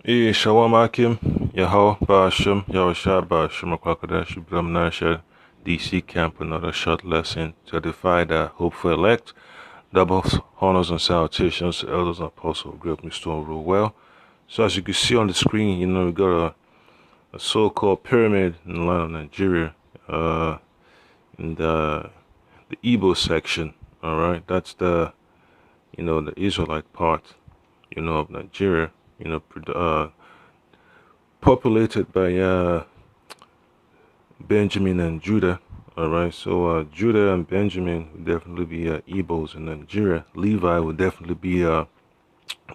Shalom Akim, Yahweh Ba'ashim, Yahushua Ba'ashim, Akwakadash, Ibram Nasha, DC Camp, another short lesson to edify the hopeful elect. Double honors and salutations to elders and apostles of Great Stone rule well. So as you can see on the screen, we got a so-called pyramid in the land of Nigeria, in the Igbo section. All right, that's the the Israelite part, of Nigeria. Populated by Benjamin and Judah. All right, so Judah and Benjamin would definitely be Igbos in Nigeria. Levi would definitely be the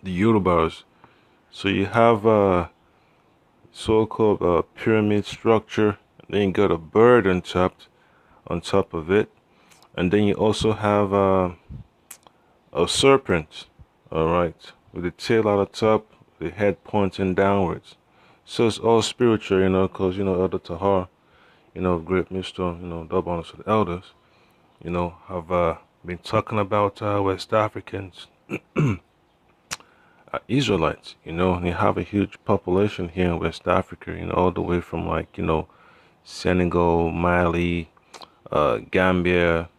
Yorubas. So you have so-called pyramid structure. Then you got a bird on top of it, and then you also have a serpent. All right, with the tail at the top, the head pointing downwards. So it's all spiritual, because Elder Tahar, Great Millstone, double honors to the elders, have been talking about West Africans, Israelites, and they have a huge population here in West Africa, all the way from Senegal, Mali, Gambia,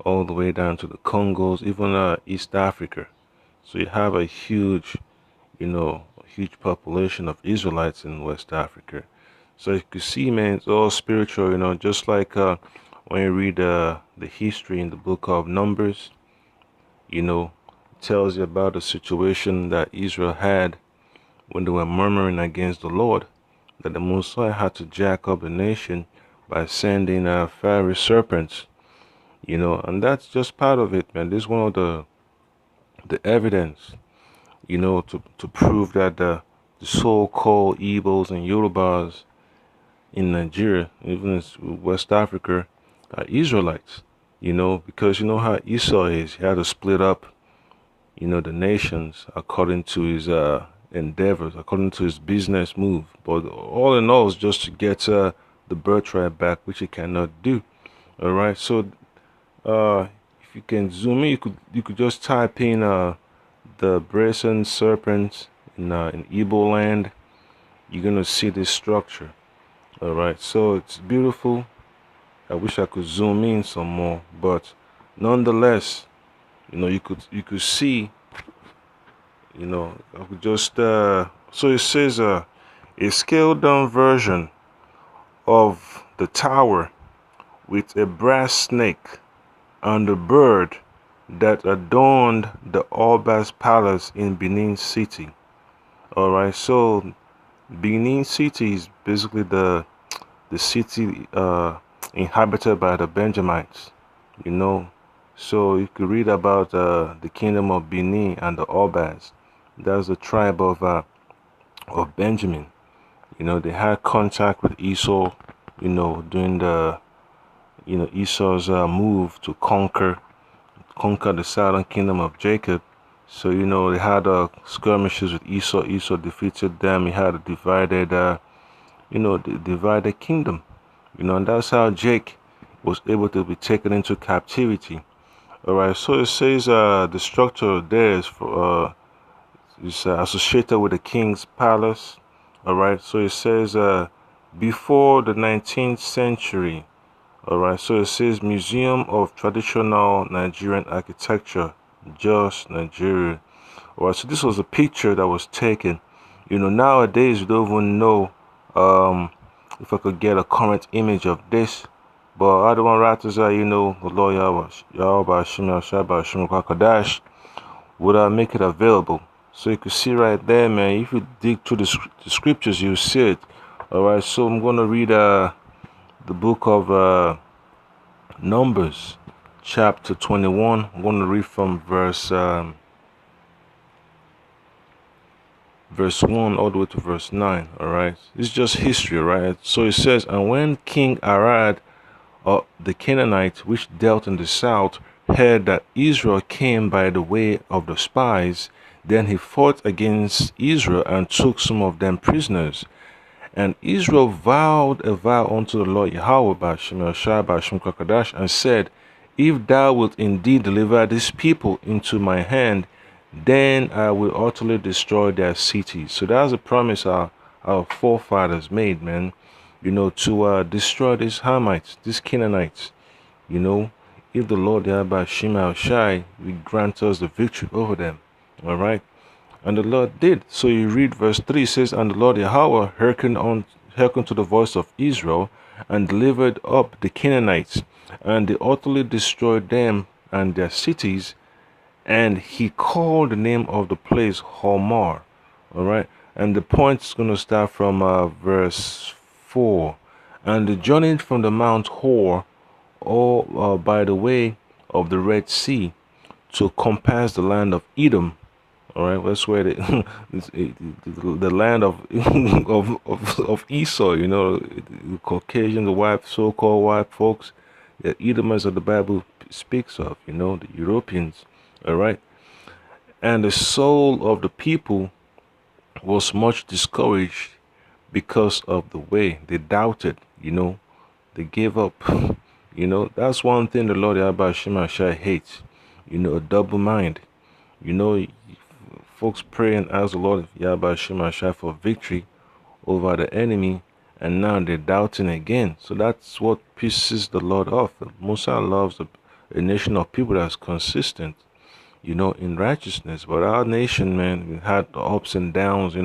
all the way down to the Congos, even East Africa. So you have a huge population of Israelites in West Africa. So you can see, man, it's all spiritual, just like when you read the history in the book of Numbers, it tells you about the situation that Israel had when they were murmuring against the Lord, that the Most High had to jack up the nation by sending fiery serpents, and that's just part of it, man. This is one of the evidence, to prove that the so-called Igbos and Yorubas in Nigeria, even in West Africa, are Israelites, because how Esau is. He had to split up, the nations according to his endeavors, according to his business move. But all in all, is just to get the birthright back, which he cannot do. All right, so if you can zoom in, you could just type in the brazen serpents in Igbo land. You're gonna see this structure. All right, so it's beautiful. I wish I could zoom in some more, but nonetheless, you could see, I could just so it says a scaled down version of the tower with a brass snake and the bird that adorned the Oba's palace in Benin City. All right, so Benin City is basically the city inhabited by the Benjamites, So you could read about the kingdom of Benin and the Obas. That's the tribe of Benjamin. They had contact with Esau, during the Esau's move to conquer the southern kingdom of Jacob. So they had skirmishes with Esau. Esau defeated them. He had a divided the divided kingdom, and that's how Jake was able to be taken into captivity. All right, so it says the structure there is associated with the king's palace. All right, so it says before the 19th century. All right, so it says Museum of Traditional Nigerian Architecture, Jos, Nigeria. All right, so this was a picture that was taken. Nowadays we don't even know if I could get a current image of this, but I don't want writers the Lord Yahweh Shema would make it available. So you can see right there, man. If you dig through the scriptures, you'll see it. All right, so I'm going to read the book of Numbers, chapter 21. I'm going to read from verse 1 all the way to verse 9. All right, it's just history, right? So it says, and when King Arad, the Canaanite, which dealt in the south, heard that Israel came by the way of the spies, then he fought against Israel and took some of them prisoners. And Israel vowed a vow unto the Lord Yahweh and said, if thou wilt indeed deliver this people into my hand, then I will utterly destroy their cities. So that's a promise our forefathers made, man. To destroy these Hamites, these Canaanites. You know, if the Lord Yahweh Shema Shai will grant us the victory over them. All right. And the Lord did. So you read verse 3 says, and the Lord Yahweh hearkened to the voice of Israel and delivered up the Canaanites, and they utterly destroyed them and their cities, and he called the name of the place Hormah. All right. And the point's going to start from verse 4. And they journeyed from the Mount Hor, or by the way of the Red Sea, to compass the land of Edom. All right, that's where the land of of Esau, the Caucasian, the white, so-called white folks, the Edomites that the Bible speaks of, the Europeans. All right, and the soul of the people was much discouraged because of the way they doubted. They gave up. That's one thing the Lord Yahweh Shema Shai hates. A double mind. You know, folks pray and ask the Lord Yahweh Shema Shai for victory over the enemy, and now they're doubting again. So that's what pisses the Lord off. Musa loves a nation of people that's consistent, in righteousness. But our nation, man, we had the ups and downs,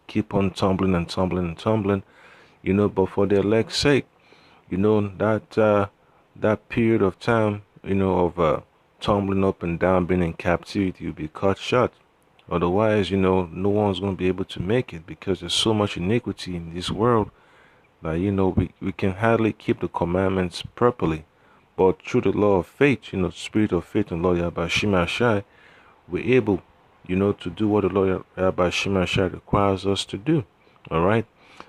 keep on tumbling and tumbling and tumbling, but for their elect's sake, that period of time, of tumbling up and down, being in captivity, will be cut short. Otherwise, no one's going to be able to make it, because there's so much iniquity in this world that, we can hardly keep the commandments properly. But through the law of faith, spirit of faith and Lord Yahweh Shema Shai, we're able, to do what the Lord Yahweh Shema Shai requires us to do. All right.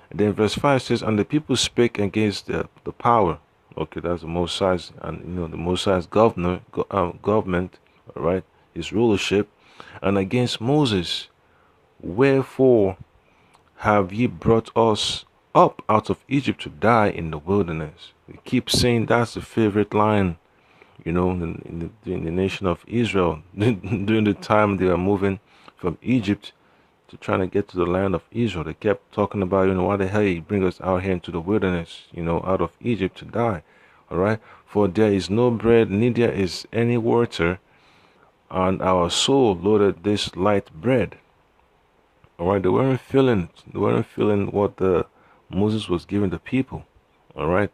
And then verse 5 says, and the people spake against the power. Okay, that's the Most High's, and the Most High's government, all right, his rulership, and against Moses. Wherefore have ye brought us up out of Egypt to die in the wilderness? We keep saying that's the favorite line, in the nation of Israel during the time they were moving from Egypt to trying to get to the land of Israel. They kept talking about, why the hell you bring us out here into the wilderness, out of Egypt to die. All right. For there is no bread, neither is any water, and our soul loaded this light bread. All right. They weren't feeling what the Moses was giving the people. All right.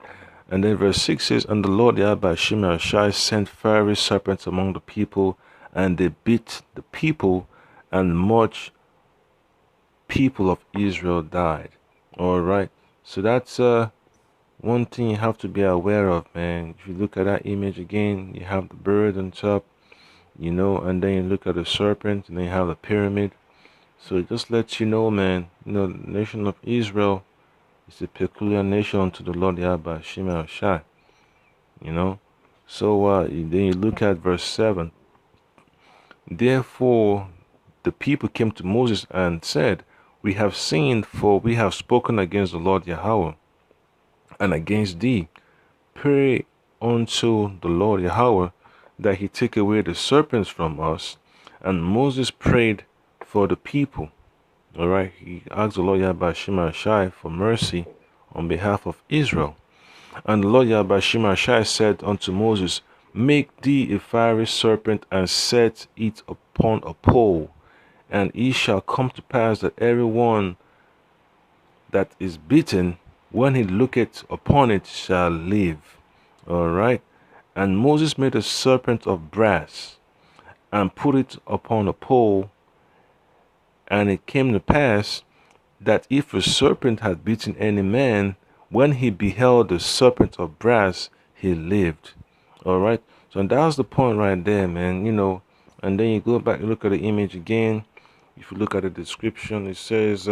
And then verse 6 says, and the Lord Yahweh Shema Shai sent fiery serpents among the people, and they bit the people, and much people of Israel died. All right. So that's one thing you have to be aware of, man. If you look at that image again, you have the bird on top, and then you look at the serpent, and then you have the pyramid. So it just lets you know, man, the nation of Israel is a peculiar nation unto the Lord Yahweh Shema Shai. So then you look at verse 7. Therefore the people came to Moses and said, we have sinned, for we have spoken against the Lord Yahweh and against thee. Pray unto the Lord Yahweh that he take away the serpents from us. And Moses prayed for the people. All right. He asked the Lord Yahweh Shema Shai for mercy on behalf of Israel. And the Lord Yahweh Shema Shai said unto Moses, make thee a fiery serpent and set it upon a pole, and it shall come to pass that every one that is bitten, when he looketh upon it, shall live. All right. And Moses made a serpent of brass and put it upon a pole. And it came to pass that if a serpent had bitten any man, when he beheld the serpent of brass, he lived. All right. So that was the point right there, man. And then you go back and look at the image again. If you look at the description, it says,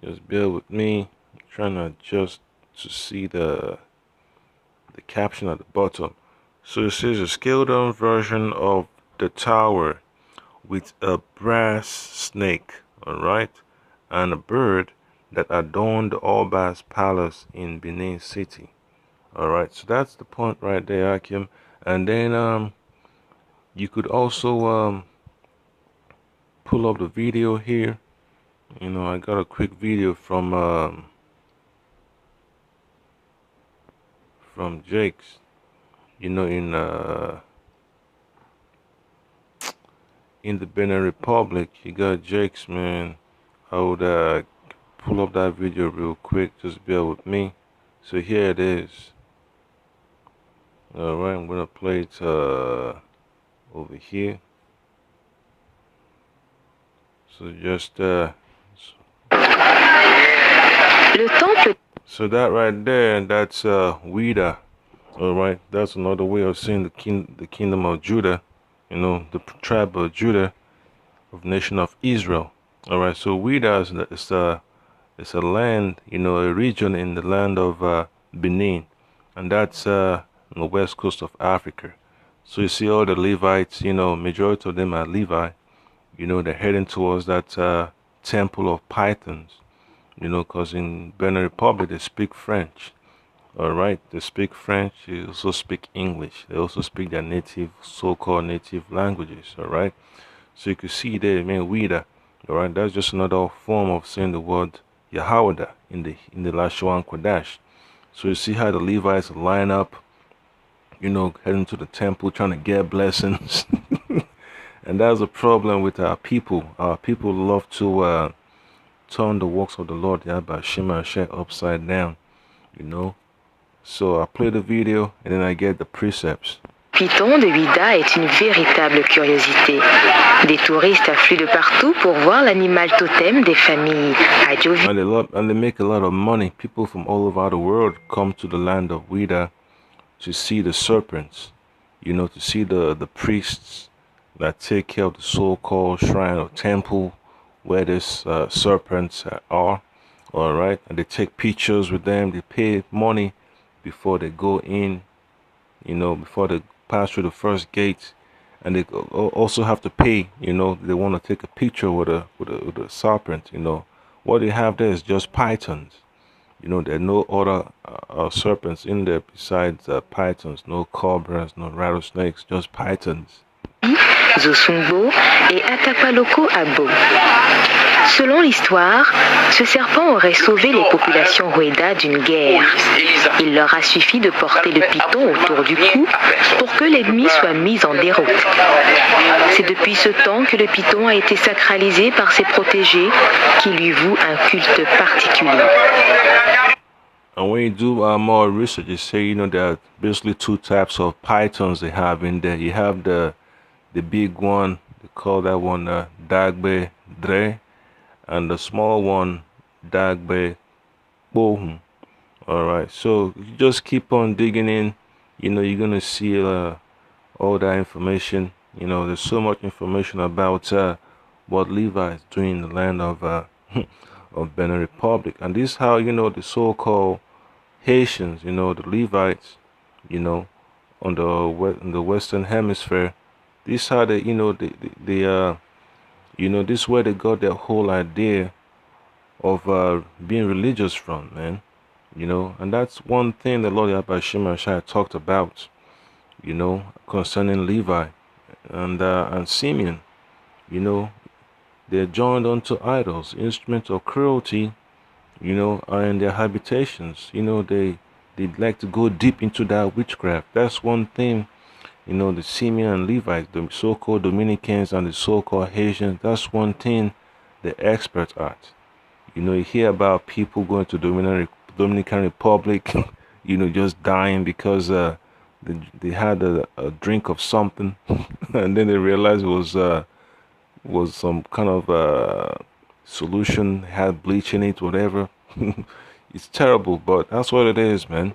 just bear with me. I'm trying to adjust to see the caption at the bottom. So it says a scaled down version of the tower with a brass snake, all right, and a bird that adorned the Alba's palace in Benin City. All right, so that's the point right there, Akim. And then You could also pull up the video here. You know, I got a quick video from Jake's. You know, in the Benin Republic, you got Jake's, man. I would pull up that video real quick. Just bear with me. So here it is. All right, I'm gonna play it over here. So just so that right there, that's Ouida. All right, that's another way of saying the kingdom of Judah. You know, the tribe of Judah, of nation of Israel. All right, so Ouida is a land, you know, a region in the land of Benin, and that's on the west coast of Africa. So you see all the Levites, you know, majority of them are Levi. You know, they're heading towards that temple of Pythons. You know, because in Benin Republic they speak French. All right, they speak French. They also speak English. They also speak their native, so-called native languages. All right, so you can see there, man, Ouida. All right, that's just another form of saying the word Yahawada in the Lashuan Kodash. So you see how the Levites line up, you know, heading to the temple, trying to get blessings. And that's a problem with our people. Our people love to turn the works of the Lord Yahweh Shema Sheh upside down, you know. So I play the video and then I get the precepts. Python de Ouida est une véritable curiosité. Des touristes affluent de partout pour voir l'animal totem des familles Adjovi. And they make a lot of money. People from all over the world come to the land of Ouida to see the serpents, you know, to see the priests that take care of the so-called shrine or temple where these serpents are. All right, and they take pictures with them. They pay money before they go in, you know, before they pass through the first gate, and they also have to pay, you know, they want to take a picture with a serpent. You know, what they have there is just pythons. You know, there are no other serpents in there besides pythons, no cobras, no rattlesnakes, just pythons. Zosumbo et Atapaloko Abo. Selon l'histoire, ce serpent aurait sauvé les populations Ouida d'une guerre. Il leur a suffi de porter le python autour du cou pour que l'ennemi soit mis en déroute. C'est depuis ce temps que le python a été sacralisé par ses protégés qui lui vouent un culte particulier. And when you do more research, you say, you know, there are basically two types of pythons they have in there. You have the big one, they call that one Dagbe Dre, and the small one, Dagbe Bohum. All right, so you just keep on digging in. You know, you're gonna see all that information. You know, there's so much information about what Levi is doing in the land of of Benin Republic, and this is how, you know, the so-called Haitians, you know, the Levites, you know, on the Western Hemisphere. This is how they, you know, you know, this is where they got their whole idea of being religious from, man. You know, and that's one thing the Lord Yahweh Shema Shai talked about, you know, concerning Levi and Simeon. You know, they're joined unto idols, instruments of cruelty, you know, are in their habitations. You know, they'd like to go deep into that witchcraft. That's one thing. You know, the Simeon and Levites, the so-called Dominicans and the so-called Haitians, that's one thing they're experts at. You know, you hear about people going to Dominican Republic, you know, just dying because they had a drink of something, and then they realized it was some kind of solution, had bleach in it, whatever. It's terrible, but that's what it is, man.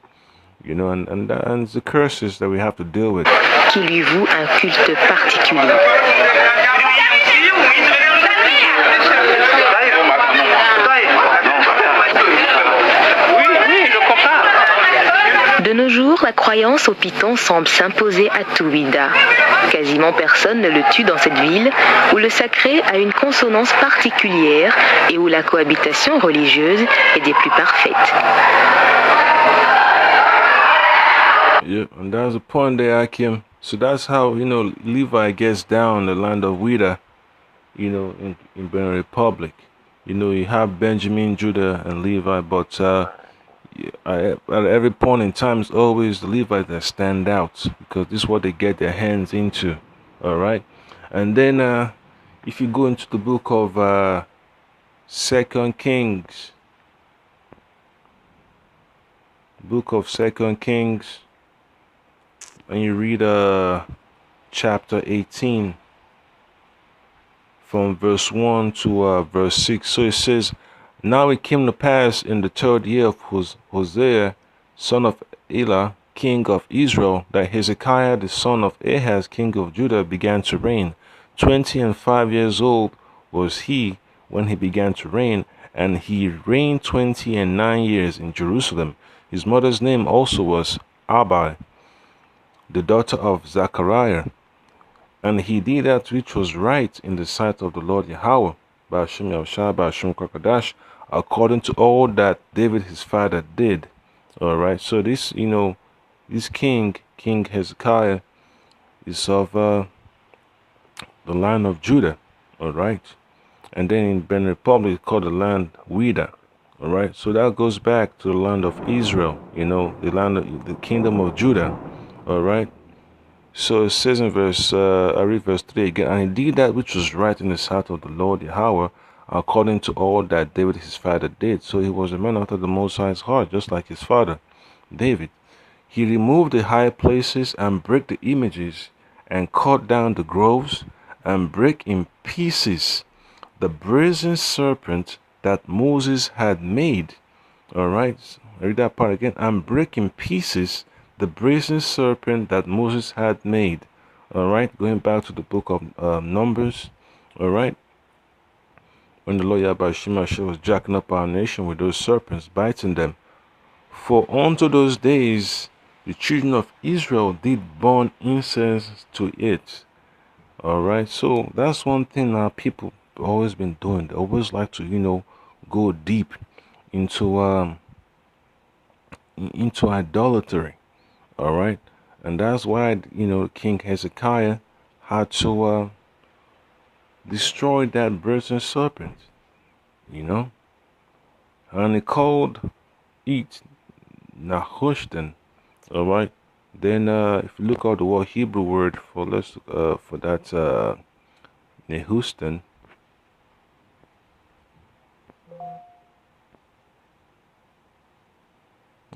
You know, and it's the curses that we have to deal with. Qui lui voue un culte particulier. De nos jours, la croyance au python semble s'imposer à tout Ouida. Quasiment personne ne le tue dans cette ville où le sacré a une consonance particulière et où la cohabitation religieuse est des plus parfaites. Yeah, and that's the point there, Akim. So that's how, Levi gets down the land of Judah, in Benin Republic. You have Benjamin, Judah, and Levi, but at every point in time, it's always the Levites that stand out because this is what they get their hands into. All right, and then if you go into the book of Second Kings, and you read chapter 18 from verse 1 to verse 6. So it says, "Now it came to pass in the 3rd year of Hosea, son of Elah, king of Israel, that Hezekiah the son of Ahaz, king of Judah, began to reign. 25 years old was he when he began to reign, and he reigned 29 years in Jerusalem. His mother's name also was Abi, the daughter of Zechariah. And he did that which was right in the sight of the Lord Yahweh, Ba'ashem Yahushua, Ba'ashem Kakadash, according to all that David his father did." All right. So this, this King Hezekiah, is of the line of Judah. All right. And then in Benin Republic, it's called the land Judah. All right. So that goes back to the land of Israel. The land of the kingdom of Judah. All right. So it says in I read verse 3 again, "And he did that which was right in the sight of the Lord Yahweh, according to all that David his father did." So he was a man after the Most High's heart, just like his father, David. "He removed the high places and brake the images, and cut down the groves, and brake in pieces the brazen serpent that Moses had made." All right, I read that part again. "And break in pieces the brazen serpent that Moses had made." All right, going back to the book of Numbers. All right, when the Lord Yahweh Shemashah was jacking up our nation with those serpents, biting them. "For unto those days the children of Israel did burn incense to it." All right, so that's one thing our people always been doing. They always like to, go deep into idolatry. All right, and that's why King Hezekiah had to destroy that brazen serpent. And he called it Nehushtan. All right. Then if you look at the word Hebrew word for that Nehushtan.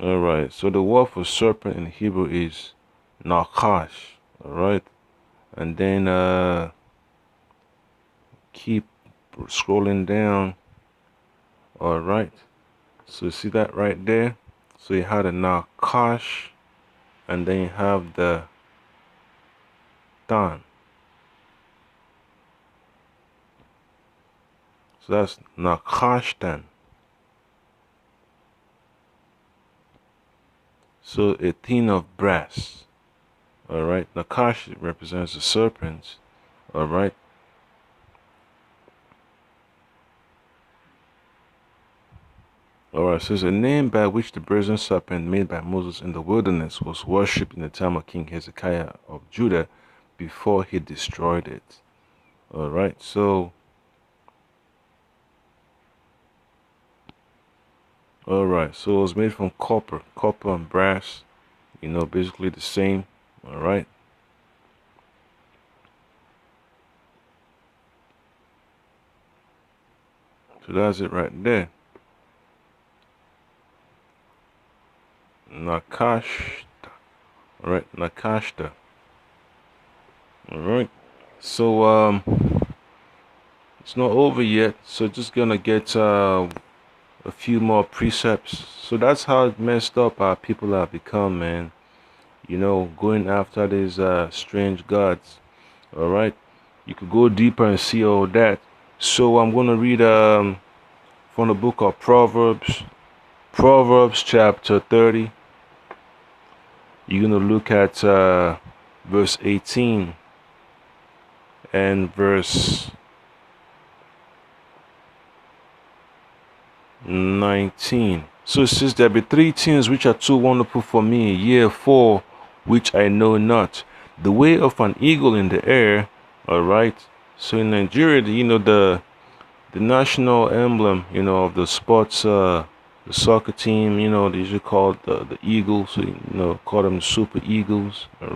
All right. So the word for serpent in Hebrew is Nakash. All right. And then keep scrolling down. All right. So you see that right there. So you have the Nakash, and then you have the Tan. So that's Nakashtan. So a tin of brass. All right. Nakash represents the serpent. All right. All right. So it's a name by which the brazen serpent made by Moses in the wilderness was worshipped in the time of King Hezekiah of Judah before he destroyed it. All right. So all right, so it was made from copper and brass, basically the same. All right. So that's it right there. Nakashta. All right, Nakashta. All right. So it's not over yet. So just gonna get a few more precepts. So that's how messed up our people have become, man. Going after these strange gods. All right, you could go deeper and see all that. So I'm gonna read from the book of Proverbs chapter 30. You're gonna look at verse 18 and verse 19. So it says, "There be 3 things which are too wonderful for me, yea, 4 which I know not. the way of an eagle in the air. All right. So in Nigeria, the national emblem, of the sports, the soccer team, they usually call it the Eagles. So, call them Super Eagles. All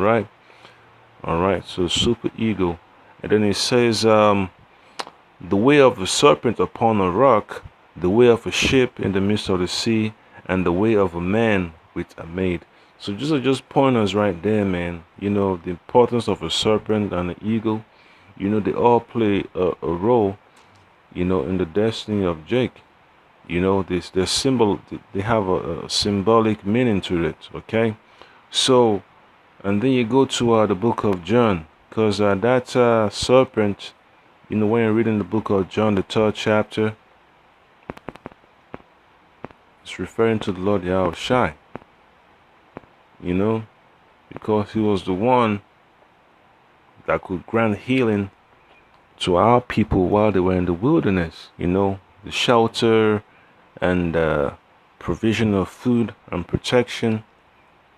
right. So Super Eagle, and then it says, the way of a serpent upon a rock, the way of a ship in the midst of the sea, and the way of a man with a maid. So just pointers right there, man. The importance of a serpent and an eagle. They all play a role, in the destiny of Jake. Their symbol, they have a symbolic meaning to it. Okay, so and then you go to the book of John, because that serpent, when you're reading the book of John, the 3rd chapter, it's referring to the Lord Yahushai, because he was the one that could grant healing to our people while they were in the wilderness, the shelter and provision of food and protection.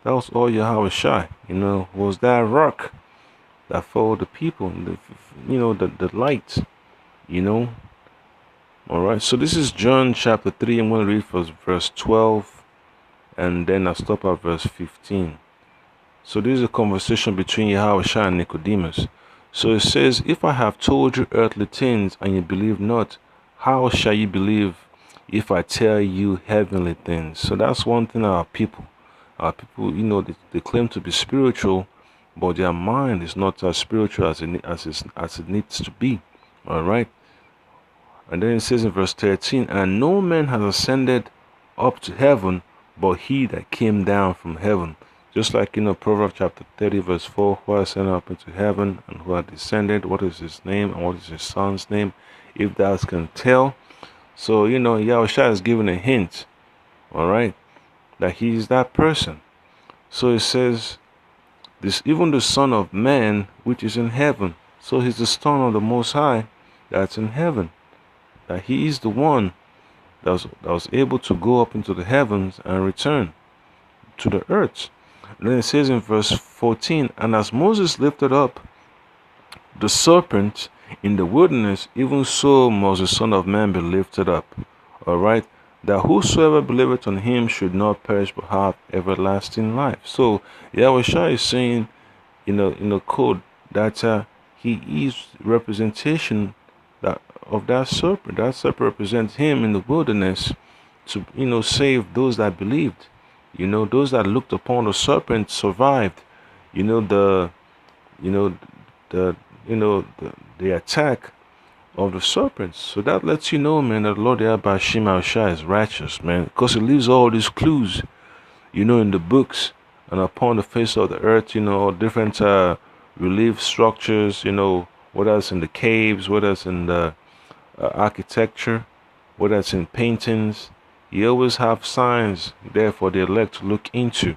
That was all Yahushai, was that rock that followed the people, the light, All right, so this is John chapter 3. I'm going to read from verse 12 and then I'll stop at verse 15. So this is a conversation between Yahushua and Nicodemus. So it says, if I have told you earthly things and you believe not, how shall you believe if I tell you heavenly things? So that's one thing our people, they claim to be spiritual, but their mind is not as spiritual as it needs to be. All right. And then it says in verse 13, and no man has ascended up to heaven but he that came down from heaven. Just like, Proverbs chapter 30 verse 4, who has ascended up into heaven and who has descended, what is his name and what is his son's name, if thou can tell. So, Yahushua is giving a hint, all right, that he is that person. So it says, this even the Son of Man which is in heaven. So he's the Son of the Most High that's in heaven. That he is the one that was able to go up into the heavens and return to the earth. And then it says in verse 14, and as Moses lifted up the serpent in the wilderness, even so must the Son of Man be lifted up. All right, that whosoever believeth on him should not perish but have everlasting life. So Yahushua is saying, in the code, that he is representation of that serpent. That serpent represents him in the wilderness to save those that believed. Those that looked upon the serpent survived. The attack of the serpents. So that lets you know, man, that Lord Yahushua is righteous, man, because he leaves all these clues, in the books and upon the face of the earth, different relief structures, whether it's in the caves, whether it's in the architecture, whether it's in paintings. You always have signs there for the elect to look into.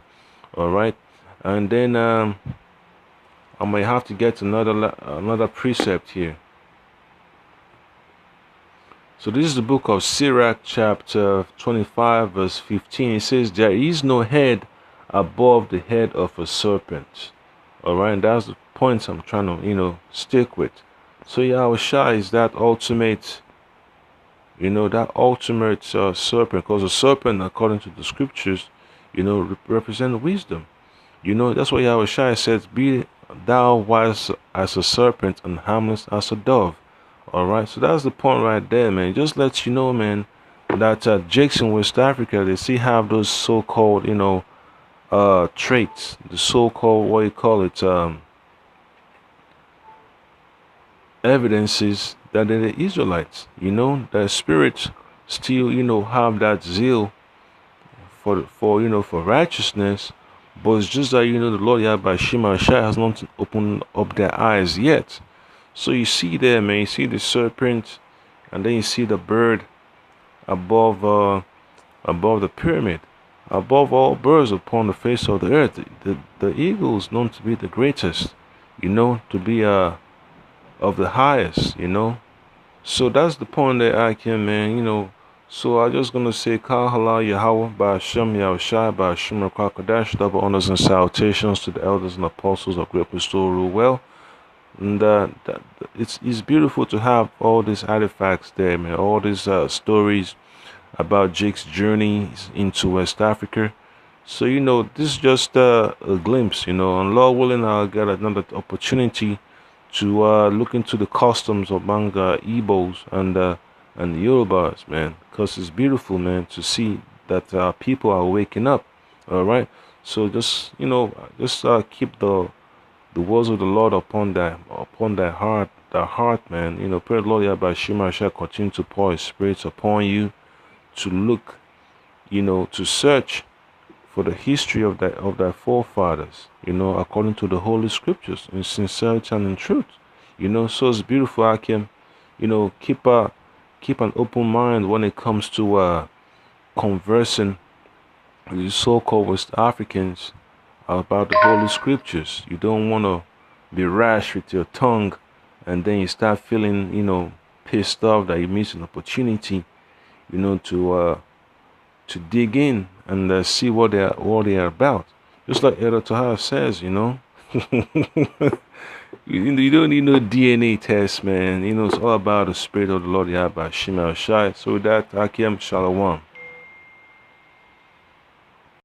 All right, and then I might have to get another precept here. So this is the book of Sirach chapter 25 verse 15. It says, there is no head above the head of a serpent. All right, and that's the point I'm trying to stick with. So Yahushua is that ultimate, serpent, because the serpent, according to the scriptures, represent wisdom. That's why Yahushua says, be thou wise as a serpent and harmless as a dove. All right, so that's the point right there, man. It just lets you know, man, that Jakes in West Africa, they still have those so-called, traits, the so-called, what you call it, evidences that they're the Israelites. Their spirits still, have that zeal for righteousness, but it's just that, the Lord Yahushua has not opened up their eyes yet. So you see there, man, you see the serpent, and then you see the bird above the pyramid, above all birds upon the face of the earth. The eagle is known to be the greatest, to be of the highest, So that's the point that I can, man, So I'm just gonna say Kal Halal Yahweh Ba'Shem Yahushai Ba'Shem Rakakadash, double honors and salutations to the elders and apostles of Great Pastoral Rule Well. And it's beautiful to have all these artifacts there, man. All these stories about Jake's journey into West Africa. So this is just a glimpse. And Lord willing, I'll get another opportunity to look into the customs among Igbos and Yorubas, man, because it's beautiful, man, to see that people are waking up. All right, so just keep the words of the Lord upon that heart, man. Pray the Lord Yahweh Shema shall continue to pour His Spirit upon you to look, to search for the history of their forefathers, according to the Holy Scriptures in sincerity and in truth. So it's beautiful. I can, keep an open mind when it comes to conversing with the so-called West Africans about the Holy Scriptures. You don't want to be rash with your tongue, and then you start feeling, pissed off that you missed an opportunity, to dig in and see what they are about. Just like Elder Tahar says, you don't need no DNA test, man. It's all about the Spirit of the Lord Yahweh Shema Shai. So with that, Akim Shalom.